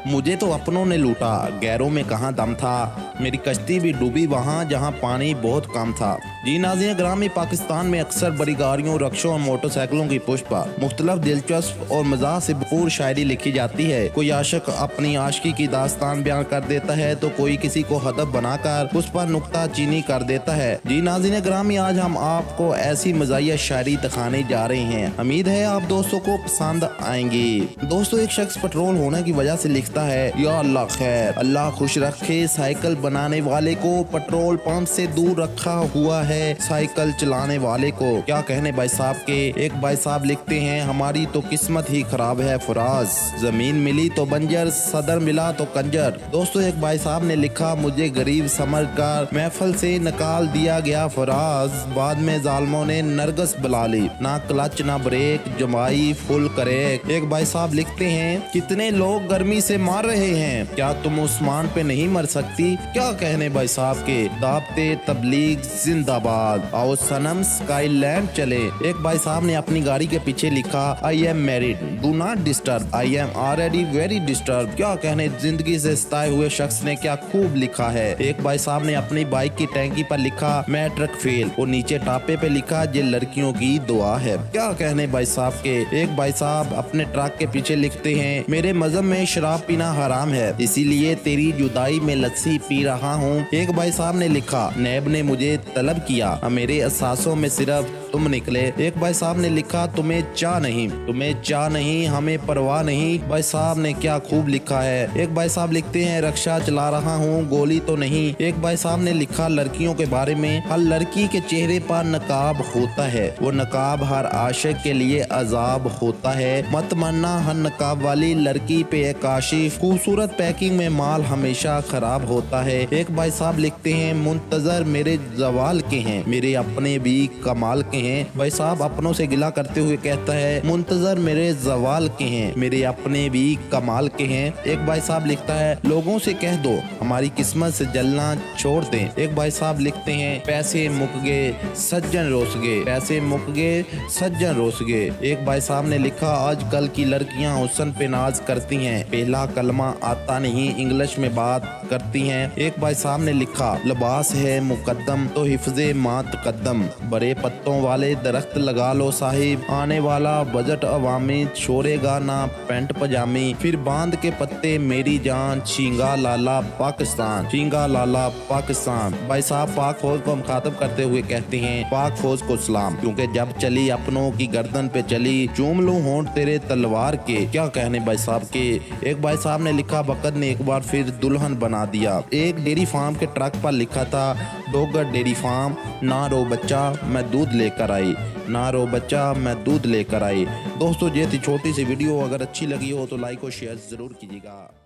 मुझे तो अपनों ने लूटा, गैरों में कहाँ दम था। मेरी कश्ती भी डूबी वहाँ जहाँ पानी बहुत कम था। जी नाज़रीन ग्रामी, पाकिस्तान में अक्सर बड़ी गाड़ियों, रक्शों और मोटरसाइकिलों की पुष्ट पर मुख्तलिफ दिलचस्प और मज़ाह से भरपूर शायरी लिखी जाती है। कोई आशिक अपनी आशिकी की दास्तान बयान कर देता है तो कोई किसी को हदफ बनाकर उस पर नुक्ता चीनी कर देता है। जी नाज़रीन ग्रामी, आज हम आपको ऐसी मज़ाहिया शायरी दिखाने जा रहे हैं। उम्मीद है आप दोस्तों को पसंद आएंगी। दोस्तों, एक शख्स पेट्रोल होने की वजह से लिखता है, या अल्लाह खैर, अल्लाह खुश रखे साइकिल बनाने वाले को, पेट्रोल पंप से दूर रखा हुआ है साइकिल चलाने वाले को। क्या कहने भाई साहब के। एक भाई साहब लिखते हैं, हमारी तो किस्मत ही खराब है फराज, जमीन मिली तो बंजर, सदर मिला तो कंजर। दोस्तों, एक भाई साहब ने लिखा, मुझे गरीब समझ कर महफल से निकाल दिया गया फराज, बाद में जालमों ने नरगस बुला ली, ना क्लच ना ब्रेक, जमाई फुल करे। एक भाई साहब लिखते हैं, कितने लोग गर्मी से मार रहे हैं, क्या तुम उस्मान पे नहीं मर सकती। क्या कहने भाई साहब के। दावते तबलीग जिंदाबाद, आओ सनम स्काईलैंड चले। एक भाई साहब ने अपनी गाड़ी के पीछे लिखा, I am married, do not disturb, I am already very disturb. क्या कहने, जिंदगी से सताए हुए शख्स ने क्या खूब लिखा है। एक भाई साहब ने अपनी बाइक की टैंकी पर लिखा, मैं ट्रक फेल, और नीचे टापे पे लिखा, ये लड़कियों की दुआ है। क्या कहने भाई साहब के। एक भाई साहब अपने ट्रक के पीछे लिखते हैं, मेरे मजहब में शराब पीना हराम है, इसीलिए तेरी जुदाई में लस्सी पी रहा हूँ। एक भाई साहब ने लिखा, नैब ने मुझे तलब किया, मेरे एहसासों में सिर्फ तुम निकले। एक भाई साहब ने लिखा, तुम्हें चाह नहीं, हमें परवाह नहीं। भाई साहब ने क्या खूब लिखा है। एक भाई साहब लिखते हैं, रक्षा चला रहा हूँ, गोली तो नहीं। एक भाई साहब ने लिखा लड़कियों के बारे में, हर लड़की के चेहरे पर नकाब होता है, वो नकाब हर आशिक के लिए अजाब होता है, मत मरना हर नकाब वाली लड़की पे काशिफ, खूबसूरत पैकिंग में माल हमेशा खराब होता है। एक भाई साहब लिखते हैं, मुंतजर मेरे जवाल के हैं, मेरे अपने भी कमाल के हैं। भाई साहब अपनों से गिला करते हुए कहता है, मुंतजर मेरे जवाल के हैं, मेरे अपने भी कमाल के हैं। एक भाई साहब लिखता है, लोगों से कह दो हमारी किस्मत से जलना छोड़ दें। एक भाई साहब लिखते हैं, पैसे मुक गए सज्जन रोस गए, पैसे मुक गए सज्जन रोस गए। एक भाई साहब ने लिखा, आजकल की लड़कियां हुस्न पे नाज करती हैं, पहला कलमा आता नहीं इंग्लिश में बात करती हैं। एक भाई साहब ने लिखा, लिबास है मुकद्दम तो हिफ्जे मात कदम, बड़े पत्तों वाले दरख्त लगा लो साहिब, आने वाला बजट अवामी, छोड़ेगा ना पैंट पजामी, फिर बांध के पत्ते मेरी जान, शींगा लाला पाकिस्तान, शींगा लाला पाकिस्तान। भाई साहब पाक फौज को मुखातब करते हुए कहते हैं, पाक फौज को सलाम, क्योंकि जब चली अपनों की गर्दन पे चली, चूम लूं होंठ तेरे तलवार के। क्या कहने भाई साहब के। एक भाई साहब ने लिखा, वक़्त ने एक बार फिर दुल्हन बना दिया। एक डेयरी फार्म के ट्रक पर लिखा था, डोगर डेयरी फार्म, ना रो बच्चा मैं दूध लेकर आई, ना रो बच्चा मैं दूध लेकर आई। दोस्तों, ये थी छोटी सी वीडियो, अगर अच्छी लगी हो तो लाइक और शेयर जरूर कीजिएगा।